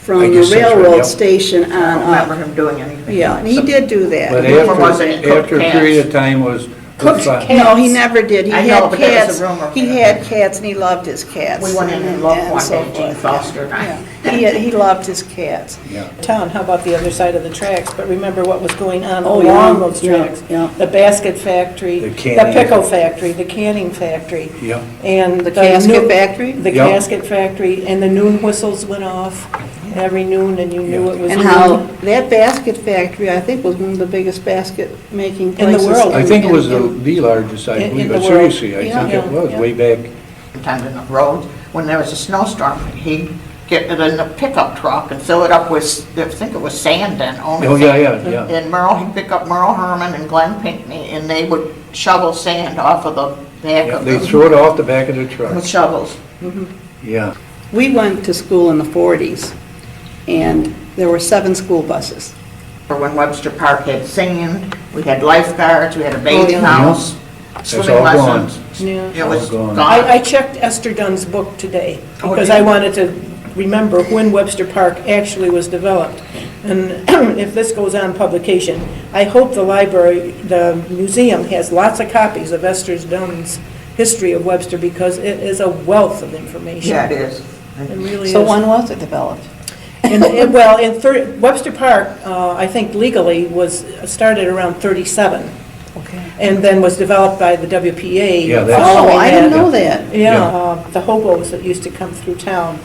Speaker 12: from
Speaker 8: I
Speaker 12: the
Speaker 8: guess that's right,
Speaker 12: railroad
Speaker 8: yep.
Speaker 12: station
Speaker 2: I don't
Speaker 12: on
Speaker 2: remember
Speaker 12: up.
Speaker 2: him doing anything.
Speaker 12: Yeah, and he did do that.
Speaker 8: But
Speaker 2: Rumor was that he cooked
Speaker 8: after a period of time was.
Speaker 10: Cooked
Speaker 8: fi-
Speaker 10: cats.
Speaker 12: No, he never did. He
Speaker 2: I know,
Speaker 12: had
Speaker 2: but that was
Speaker 12: cats.
Speaker 2: a rumor.
Speaker 12: He had cats and he loved his cats.
Speaker 2: We went in and looked one
Speaker 12: so
Speaker 2: day, Gene
Speaker 12: forth.
Speaker 2: Foster and I.
Speaker 12: Yeah. He loved his cats.
Speaker 8: Yeah.
Speaker 10: Town, how about the other side of the tracks? But remember what was going on
Speaker 12: Oh,
Speaker 10: along
Speaker 12: yeah,
Speaker 10: those
Speaker 12: yeah,
Speaker 10: tracks.
Speaker 12: yeah.
Speaker 10: The basket factory,
Speaker 8: The
Speaker 10: the
Speaker 8: canning.
Speaker 10: pickle factory, the canning factory.
Speaker 8: Yep.
Speaker 10: And
Speaker 12: The casket factory?
Speaker 10: The
Speaker 8: Yep.
Speaker 10: casket factory, and the noon whistles went off every noon, and you knew it was
Speaker 12: And
Speaker 10: noon.
Speaker 12: how that basket factory, I think, was one of the biggest basket making
Speaker 10: In the
Speaker 12: places.
Speaker 10: world.
Speaker 8: I think it was
Speaker 12: in-
Speaker 8: the largest, I
Speaker 10: In
Speaker 8: believe,
Speaker 10: the
Speaker 8: but
Speaker 10: world.
Speaker 8: seriously, I
Speaker 12: Yeah.
Speaker 8: think it was,
Speaker 10: Yeah.
Speaker 8: way back.
Speaker 2: Sometimes in the road, when there was a snowstorm, he'd get it in the pickup truck and fill it up with, I think it was sand then, only.
Speaker 8: Oh, yeah,
Speaker 2: sand.
Speaker 8: yeah, yeah.
Speaker 2: And Merle, he'd pick up Merle Herman and Glenn Pinkney, and they would shovel sand off of the back
Speaker 8: Yeah,
Speaker 2: of
Speaker 8: they
Speaker 2: the,
Speaker 8: threw it off the back of the truck.
Speaker 2: with shovels.
Speaker 8: Yeah.
Speaker 12: We went to school in the 40s, and there were 7 school buses.
Speaker 2: Or when Webster Park had sand, we had lifeguards, we had a bathing
Speaker 12: yeah.
Speaker 2: house, swimming
Speaker 8: all gone.
Speaker 2: lessons.
Speaker 10: Yeah.
Speaker 2: It was
Speaker 8: All gone.
Speaker 2: gone.
Speaker 10: I checked Esther Dunn's book today,
Speaker 2: Oh,
Speaker 10: because
Speaker 2: did
Speaker 10: I
Speaker 2: you?
Speaker 10: wanted to remember when Webster Park actually was developed. And if this goes on publication, I hope the library, the museum has lots of copies of Esther Dunn's history of Webster, because it is a wealth of information.
Speaker 2: Yeah, it is.
Speaker 10: It really is.
Speaker 12: So when was it developed?
Speaker 10: Well, Webster Park, I think legally was started around 37,
Speaker 12: Okay.
Speaker 10: and then was developed by the WPA.
Speaker 8: Yeah, that's-
Speaker 10: following
Speaker 12: Oh, I didn't
Speaker 10: that.
Speaker 12: know that.
Speaker 10: Yeah, the hobos that used to come through town.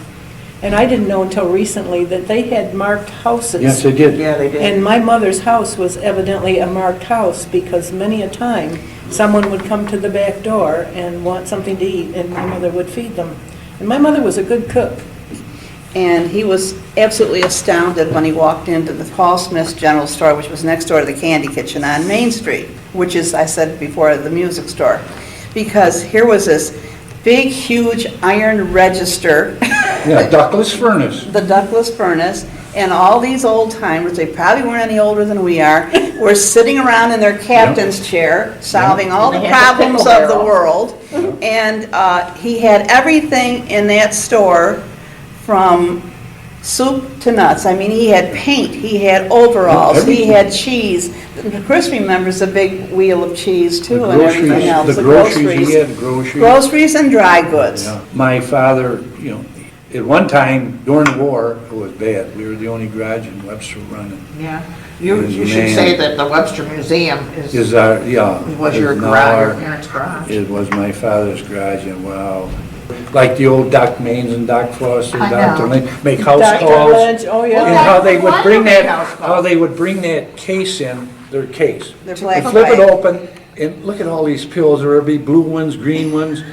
Speaker 10: And I didn't know until recently that they had marked houses.
Speaker 8: Yes, they did.
Speaker 2: Yeah, they did.
Speaker 10: And my mother's house was evidently a marked house, because many a time, someone would come to the back door and want something to eat, and my mother would feed them. And my mother was a good cook.
Speaker 12: And he was absolutely astounded when he walked into the Paul Smith's General Store, which was next door to the Candy Kitchen on Main Street, which is, I said before, the music store. Because here was this big, huge iron register,
Speaker 8: Yeah, ductless furnace.
Speaker 12: the ductless furnace, and all these old timers, they probably weren't any older than we are, were sitting around in their captain's chair, solving all the
Speaker 2: And they had the
Speaker 12: problems
Speaker 2: pickle
Speaker 12: of the
Speaker 2: barrel.
Speaker 12: world. And he had everything in that store, from soup to nuts. I mean, he had paint, he had overalls, he had cheese. Chris remembers the big wheel of cheese too,
Speaker 8: The
Speaker 12: and everything
Speaker 8: groceries,
Speaker 12: else.
Speaker 8: the groceries, he had groceries.
Speaker 12: Groceries and dry goods.
Speaker 8: Yeah. My father, at one time during the war, it was bad. We were the only garage in Webster running.
Speaker 2: Yeah. You
Speaker 8: Yes,
Speaker 2: should
Speaker 8: man.
Speaker 2: say that the Webster Museum
Speaker 8: Is our,
Speaker 2: was your
Speaker 8: is now
Speaker 2: garage, your
Speaker 8: our-
Speaker 2: parents' garage.
Speaker 8: It was my father's garage, and wow. Like the old Doc Mains and Doc Foster,
Speaker 2: I
Speaker 8: Dr.
Speaker 2: know.
Speaker 8: Lynn, make house
Speaker 10: Dr.
Speaker 8: calls.
Speaker 10: Lynch, oh,
Speaker 8: And
Speaker 10: yeah.
Speaker 8: how they would bring
Speaker 2: Why
Speaker 8: that,
Speaker 2: house calls?
Speaker 8: how they would bring that case in, their case.
Speaker 12: Their black
Speaker 8: And flip it
Speaker 12: bag.
Speaker 8: open, and look at all these pills, there would be blue ones, green ones.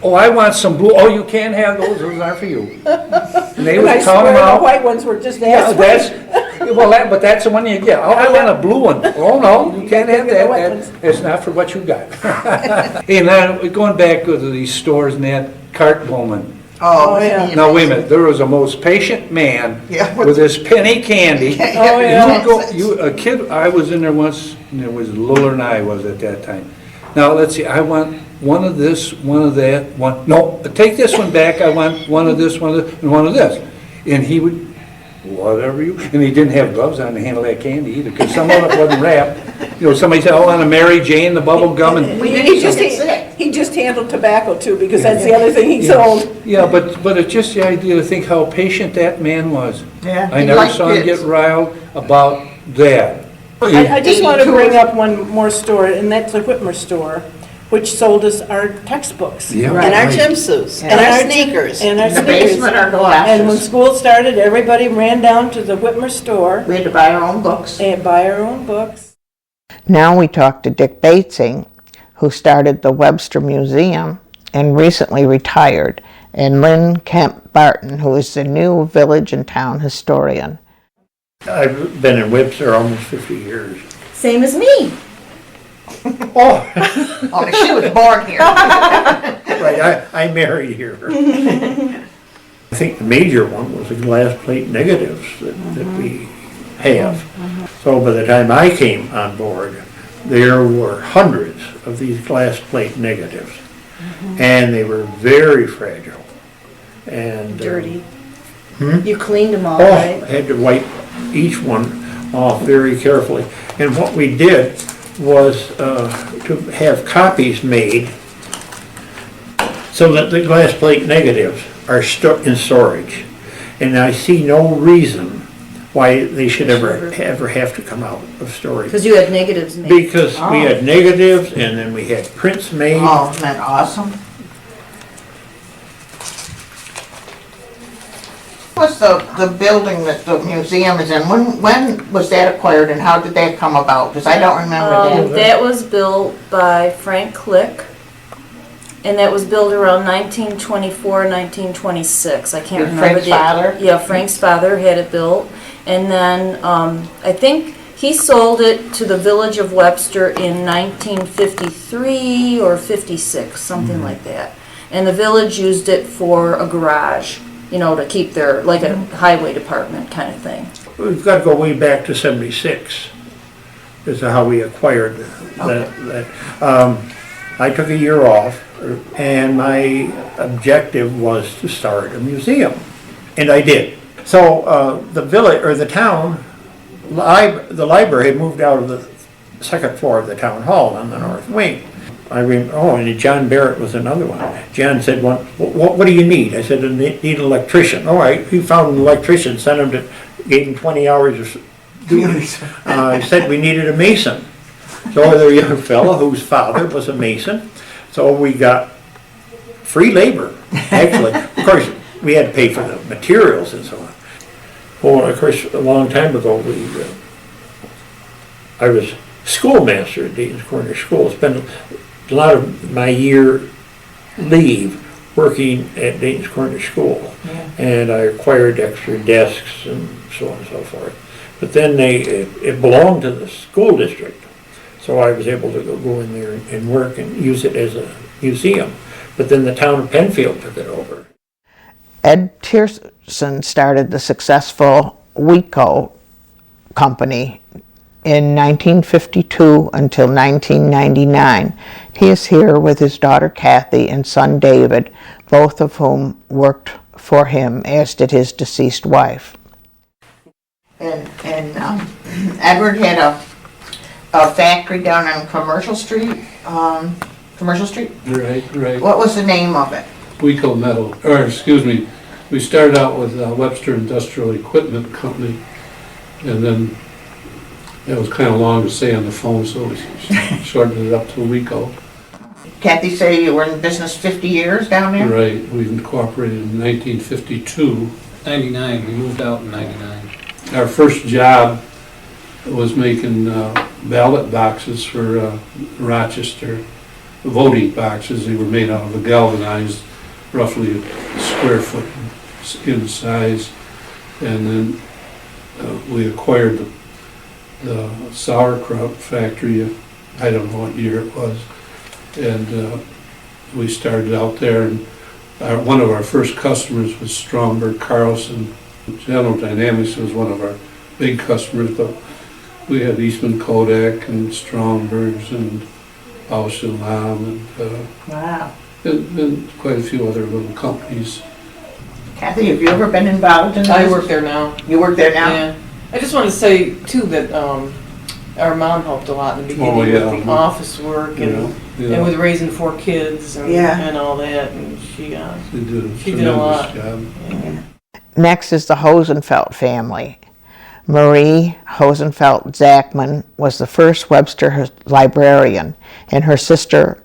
Speaker 8: Oh, I want some blue, oh, you can't have those aren't for you. And they
Speaker 10: And I
Speaker 8: would count
Speaker 10: swear
Speaker 8: them
Speaker 10: the
Speaker 8: out.
Speaker 10: white ones were just
Speaker 8: Yeah,
Speaker 10: that
Speaker 8: that's,
Speaker 10: sweet.
Speaker 8: well, but that's the one you get. Oh, I want a blue one. Oh, no, you can't have
Speaker 10: Give me the white
Speaker 8: that.
Speaker 10: ones.
Speaker 8: It's not for what you got. And then, going back to these stores and that cart woman.
Speaker 2: Oh,
Speaker 10: yeah.
Speaker 2: yeah.
Speaker 8: Now, wait a minute, there was a most patient man
Speaker 2: Yeah.
Speaker 8: with his penny candy.
Speaker 10: Oh, yeah.
Speaker 8: A kid, I was in there once, and it was littler than I was at that time. Now, let's see, I want one of this, one of that, no, take this one back, I want one of this, one of this, and one of this. And he would, whatever you, and he didn't have gloves on to handle that candy either, because some of it wasn't wrapped. Somebody said, oh, I want a Mary Jane, the bubble gum, and
Speaker 10: He just handled tobacco too, because that's the other thing he sold.
Speaker 8: yeah, but it's just the idea to think how patient that man was.
Speaker 2: Yeah,
Speaker 8: I
Speaker 2: he
Speaker 8: never
Speaker 2: liked
Speaker 8: saw him get
Speaker 2: kids.
Speaker 8: riled about that.
Speaker 10: I just want to
Speaker 2: 82.
Speaker 10: bring up one more store, and that's the Whitmer store, which sold us our textbooks.
Speaker 8: Yeah.
Speaker 12: And our gym suits, and our sneakers.
Speaker 10: And our
Speaker 2: In the
Speaker 10: sneakers.
Speaker 2: basement, our
Speaker 10: And when
Speaker 2: glasses.
Speaker 10: school started, everybody ran down to the Whitmer store
Speaker 2: We had to buy our own books.
Speaker 10: and buy our own books.
Speaker 2: Now we talk to Dick Batesing, who started the Webster Museum and recently retired, and Lynn Kemp Barton, who is the new village and town historian.
Speaker 13: I've been in Webster almost 50 years.
Speaker 14: Same as me.
Speaker 13: Oh,
Speaker 2: Only she was born here.
Speaker 13: right, I married here. I think the major one was the glass plate negatives that we have. So by the time I came on board, there were hundreds of these glass plate negatives. And they were very fragile. And
Speaker 10: Dirty.
Speaker 14: You cleaned them all,
Speaker 13: Oh,
Speaker 14: right?
Speaker 13: I had to wipe each one off very carefully. And what we did was to have copies made so that the glass plate negatives are in storage. And I see no reason why they should ever have to come out of storage.
Speaker 14: Because you had negatives made.
Speaker 13: Because we had negatives and then we had prints made.
Speaker 2: Oh, isn't that awesome? What's the building that the museum is in? When was that acquired and how did that come about? Because I don't remember that.
Speaker 15: That was built by Frank Click, and that was built around 1924, 1926. I can't
Speaker 2: Your
Speaker 15: remember.
Speaker 2: Frank's father?
Speaker 15: Yeah, Frank's father had it built, and then I think he sold it to the Village of Webster in 1953 or 56, something like that. And the village used it for a garage, you know, to keep their, like a highway department kind of thing.
Speaker 13: We've got to go way back to '76 as to how we acquired that. I took a year off and my objective was to start a museum, and I did. So the village, or the town, the library had moved out of the second floor of the town hall on the north wing. And John Barrett was another one. John said, what do you need? I said, I need an electrician. All right, he found an electrician, gave him 20 hours of duties. I said we needed a mason. So there was a young fellow whose father was a mason. So we got free labor, actually. Of course, we had to pay for the materials and so on. Well, of course, a long time ago, I was schoolmaster at Dayton's Corner School. Spent a lot of my year leave working at Dayton's Corner School. Yeah. And I acquired extra desks and so on and so forth. But then it belonged to the school district. So I was able to go in there and work and use it as a museum. But then the town of Penfield took it over.
Speaker 2: Ed Tierson started the successful WECO company in 1952 until 1999. He is here with his daughter Kathy and son David, both of whom worked for him, as did his deceased wife. And Edward had a factory down on Commercial Street.
Speaker 8: Right.
Speaker 2: What was the name of it?
Speaker 8: WECO Metal, we started out with Webster Industrial Equipment Company, and then it was kind of long to say on the phone, so we shortened it up to WECO.
Speaker 2: Kathy say you were in business 50 years down there?
Speaker 8: Right, we incorporated in 1952.
Speaker 16: 99, we moved out in 99.
Speaker 8: Our first job was making ballot boxes for Rochester, voting boxes. They were made out of a galvanized, roughly a square foot in size. And then we acquired the sauerkraut factory, I don't know what year it was. And we started out there, and one of our first customers was Stromberg Carlson. General Dynamics was one of our big customers, but we had Eastman Kodak and Stromberg's and Bausch and Lomb and quite a few other little companies.
Speaker 2: Kathy, have you ever been involved in this?
Speaker 10: I work there now.
Speaker 2: You work there now?
Speaker 10: Yeah. I just want to say too that our mom helped a lot in the beginning with the office work and with raising 4 kids and all that, and she did a lot.
Speaker 8: Job.
Speaker 10: Yeah.
Speaker 2: Next is the Hosenfeld family. Marie Hosenfeld Zachman was the first Webster librarian, and her sister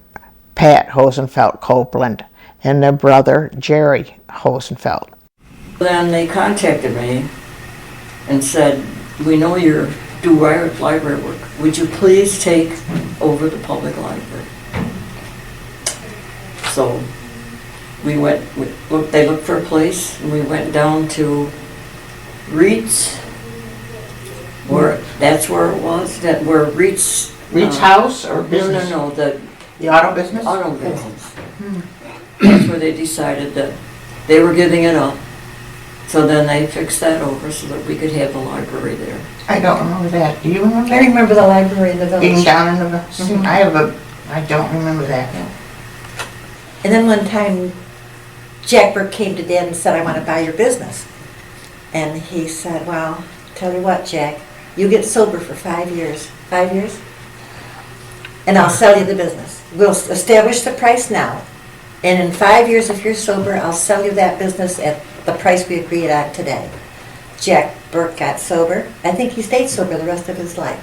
Speaker 2: Pat Hosenfeld Copeland, and their brother Jerry Hosenfeld.
Speaker 4: Then they contacted me and said, we know you do library work. Would you please take over the public library? So we went, they looked for a place, and we went down to Reed's, that's where it was, where Reed's
Speaker 2: house or business?
Speaker 4: No, the
Speaker 2: auto business?
Speaker 4: Auto business. That's where they decided that they were giving it up. So then they fixed that over so that we could have the library there.
Speaker 2: I don't remember that. Do you remember?
Speaker 14: I remember the library in the village.
Speaker 2: Being down in the village? I don't remember that.
Speaker 14: And then one time, Jack Burke came to Dad and said, I want to buy your business. And he said, well, tell you what, Jack, you get sober for 5 years. 5 years? And I'll sell you the business. We'll establish the price now. And in 5 years, if you're sober, I'll sell you that business at the price we agreed on today. Jack Burke got sober. I think he stayed sober the rest of his life.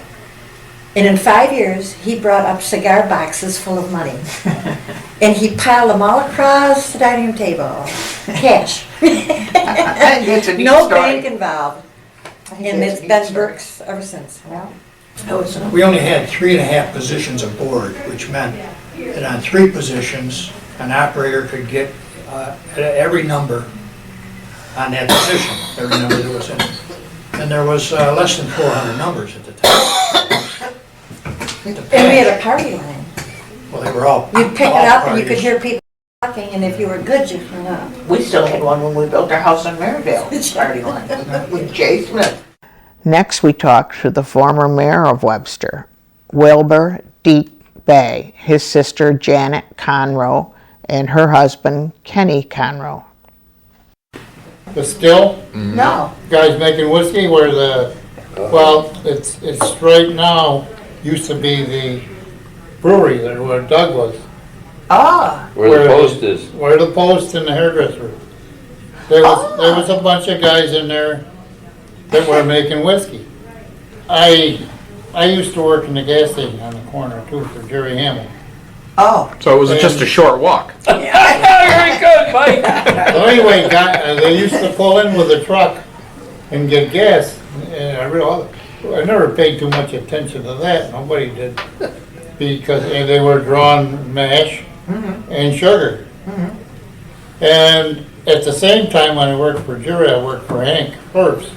Speaker 14: And in 5 years, he brought up cigar boxes full of money. And he piled them all across the dining room table. Cash.
Speaker 2: It's a neat
Speaker 14: No
Speaker 2: story.
Speaker 14: bank involved. And it's been Burke's ever since.
Speaker 11: We only had 3.5 positions aboard, which meant that on 3 positions, an operator could get every number on that position, every number that was in it. And there was less than 400 numbers at the time.
Speaker 14: And we had a party line.
Speaker 11: Well, they were all.
Speaker 14: You'd pick it
Speaker 11: all
Speaker 14: up and you could
Speaker 11: parties.
Speaker 14: hear people talking, and if you were good, you hung up.
Speaker 2: We still had one when we built our house in Maryvale, party line, with Jay Smith. Next, we talked to the former mayor of Webster, Wilbur Deep Bay, his sister Janet Conroe, and her husband Kenny Conroe.
Speaker 17: The still?
Speaker 14: No.
Speaker 17: Guys making whiskey where the, well, it's right now, used to be the brewery there where Doug was.
Speaker 14: Ah.
Speaker 9: Where the post is.
Speaker 17: Where the post and the hairdresser. There was a bunch of guys in there that were making whiskey. I used to work in the gas station on the corner too for Jerry Hamill.
Speaker 14: Oh.
Speaker 18: So it was just a short walk.
Speaker 8: Very good, Mike.
Speaker 17: So anyway, they used to pull in with a truck and get gas. And I never paid too much attention to that. Nobody did. Because they were drawing mash and sugar. And at the same time when I worked for Jerry, I worked for Hank first.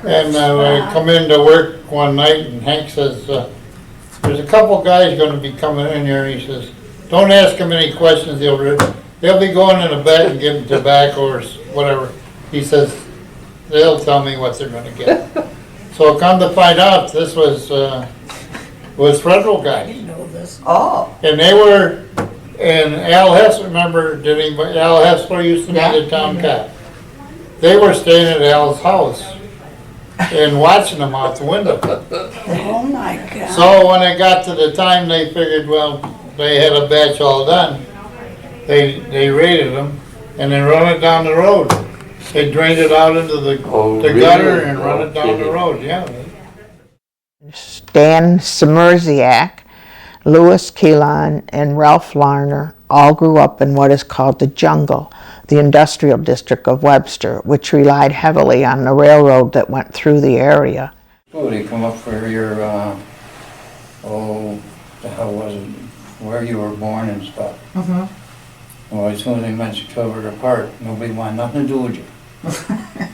Speaker 17: And I come in to work one night and Hank says, there's a couple guys going to be coming in here. He says, don't ask them any questions. They'll be going in the back and getting tobacco or whatever. He says, they'll tell me what they're going to get. So come to find out, this was federal guys.
Speaker 14: Oh.
Speaker 17: And they were, and Al Hess, remember, Al Hessler used to be the town cop. They were staying at Al's house and watching them out the window.
Speaker 12: Oh my God.
Speaker 17: So when it got to the time, they figured, well, they had a batch all done. They raided them and they run it down the road. They drained it out into the gutter and run it down the road, yeah.
Speaker 2: Stan Smierziak, Louis Keelan, and Ralph Larner all grew up in what is called the Jungle, the industrial district of Webster, which relied heavily on the railroad that went through the area.
Speaker 19: Oh, they come up for your, the hell was it, where you were born and stuff. Well, as soon as they mentioned Kilburger Park, nobody wanted nothing to do with you.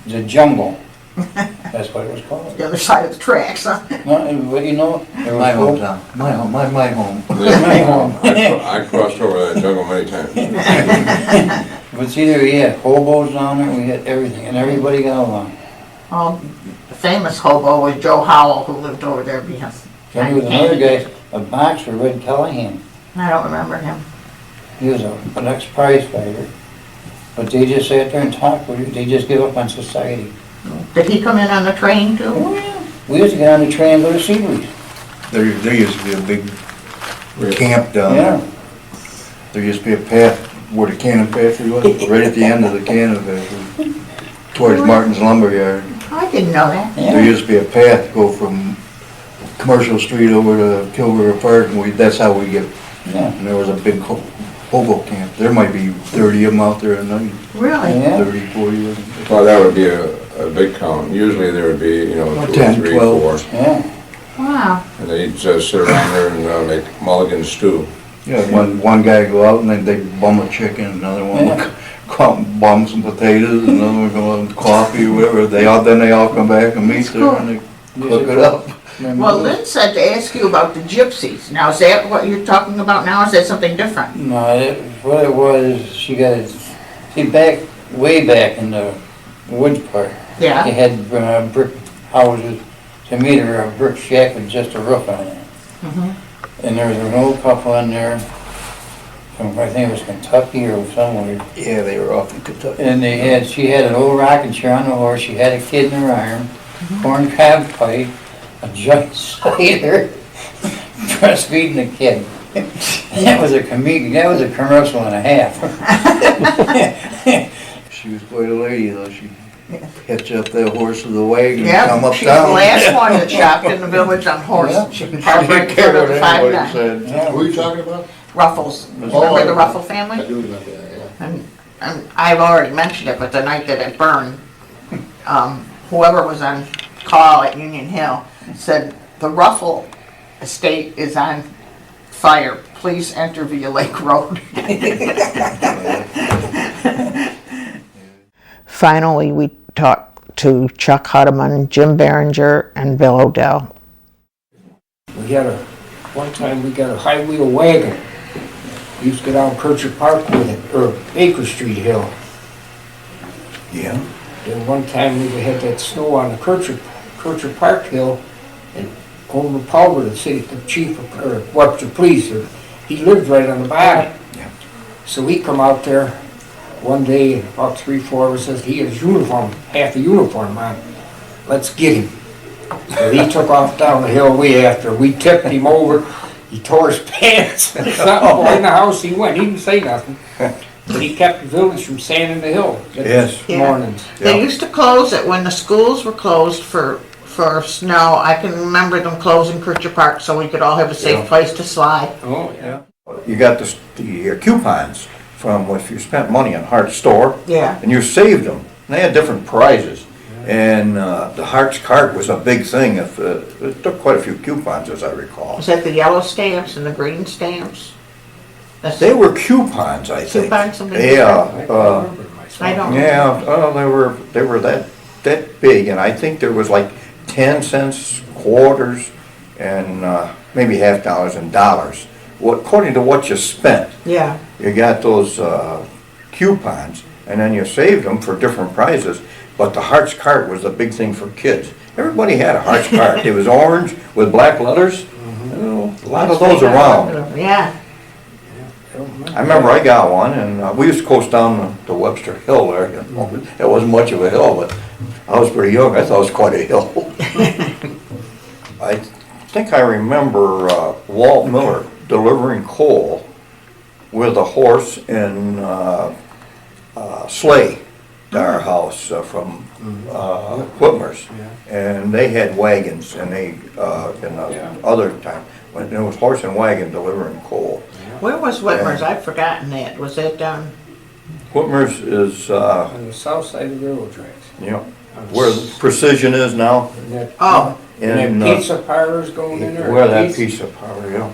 Speaker 19: The Jungle. That's what it was called.
Speaker 2: The other side of the tracks, huh?
Speaker 19: No, but you know, there was
Speaker 9: My hometown, my home.
Speaker 19: My home.
Speaker 9: My home. I crossed over that jungle many times.
Speaker 19: But see, there we had hobos down there, we had everything, and everybody got along.
Speaker 2: Oh, the famous hobo was Joe Howell, who lived over there behind.
Speaker 19: Then there was another guy, a boxer, Red Callahan.
Speaker 2: I don't remember him.
Speaker 19: He was an ex-prize fighter. But they just sat there and talked with you. They just give up on society.
Speaker 2: Did he come in on the train too?
Speaker 19: Oh, yeah. We used to get on the train and go to Seabreeze.
Speaker 9: There used to be a big camp down there. There used to be a path where the cannon factory was, right at the end of the cannon factory, towards Martin's Lumberyard.
Speaker 2: I didn't know that.
Speaker 19: Yeah.
Speaker 9: There used to be a path to go from Commercial Street over to Kilburger Park, and that's how we get.
Speaker 19: Yeah.
Speaker 9: And there was a big hobo camp. There might be 30 of them out there at night.
Speaker 2: Really?
Speaker 19: Yeah.
Speaker 9: 30, 40 of them.
Speaker 20: Well, that would be a big count. Usually there would be,
Speaker 9: 10,
Speaker 20: 3,
Speaker 9: 12.
Speaker 20: 4.
Speaker 19: Yeah.
Speaker 2: Wow.
Speaker 20: And they'd just sit around there and make mulligan stew.
Speaker 9: Yeah, one guy go out and then they bum a chicken, another one would go out and bum some potatoes, another one go out with coffee or whatever. Then they all come back and meet there and they cook it up.
Speaker 2: Well, Lynn said to ask you about the gypsies. Now, is that what you're talking about now, or is that something different?
Speaker 19: No, what it was, she way back in the woods part.
Speaker 2: Yeah.
Speaker 19: They had brick houses. To me, they were a brick shack with just a roof on it. And there was an old couple in there, from, I think it was Kentucky or somewhere.
Speaker 9: Yeah, they were off in Kentucky.
Speaker 19: And she had an old rocking chair on the horse, she had a kid in her arm, corn cob pipe, a giant cider, breastfeeding the kid. That was a commercial and a half.
Speaker 9: She was quite a lady, though. She hitched up that horse with a wagon and
Speaker 2: Yeah,
Speaker 9: come
Speaker 2: she's
Speaker 9: uptown.
Speaker 2: the last one that shopped in the village on horse.
Speaker 9: Yeah.
Speaker 2: She can park right in front of the 5-9.
Speaker 17: Who are you talking about?
Speaker 2: Ruffles.
Speaker 17: Oh,
Speaker 2: Remember the Ruffle family?
Speaker 17: I do remember that, yeah.
Speaker 2: And I've already mentioned it, but the night that it burned, whoever was on call at Union Hill said, the Ruffle estate is on fire. Please enter via Lake Road. Finally, we talked to Chuck Hudeman, Jim Behringer, and Bill Odell.
Speaker 18: One time we got a high wheel wagon. We used to go down Kircher Park with it, or Baker Street Hill.
Speaker 9: Yeah.
Speaker 18: And one time we had that snow on the Kircher Park Hill, and Coleman Palmer, the chief of Webster Police, he lived right on the bottom.
Speaker 9: Yeah.
Speaker 18: So he come out there one day, and about 3-4 of us says he had his uniform, half a uniform on. Let's get him. So he took off down the hill way after. We tipped him over. He tore his pants. In the house he went. He didn't say nothing. But he kept the village from sanding the hill.
Speaker 9: Yes.
Speaker 18: Mornings.
Speaker 2: They used to close it when the schools were closed for snow. I can remember them closing Kircher Park so we could all have a safe place to slide.
Speaker 18: Oh, yeah.
Speaker 9: You got the coupons from if you spent money on Hart's store.
Speaker 2: Yeah.
Speaker 9: And you saved them. And they had different prizes. And the Hart's cart was a big thing. It took quite a few coupons, as I recall.
Speaker 2: Was that the yellow stamps and the green stamps?
Speaker 9: They were coupons, I think.
Speaker 2: Coupons, something like
Speaker 9: Yeah.
Speaker 2: I don't
Speaker 9: Yeah, they were that big, and I think there was like 10 cents, quarters, and maybe $half and dollars. Well, according to what you spent.
Speaker 2: Yeah.
Speaker 9: You got those coupons, and then you saved them for different prizes. But the Hart's cart was the big thing for kids. Everybody had a Hart's cart. It was orange with black letters. A lot of those around.
Speaker 2: Yeah.
Speaker 9: I remember I got one, and we used to coast down the Webster Hill there. You know. It wasn't much of a hill, but I was pretty young. I thought it was quite a hill. I think I remember Walt Miller delivering coal with a horse and sleigh to our house from Whitmer's. And they had wagons, and they, in the other time, when there was horse and wagon delivering coal.
Speaker 2: Where was Whitmer's? I've forgotten that. Was that down?
Speaker 9: Whitmer's is,
Speaker 18: On the south side of the railroad tracks.
Speaker 9: you know, where Precision is now.
Speaker 2: Oh.
Speaker 18: And that pizza parlor's going in there.
Speaker 9: Where that pizza parlor, yeah.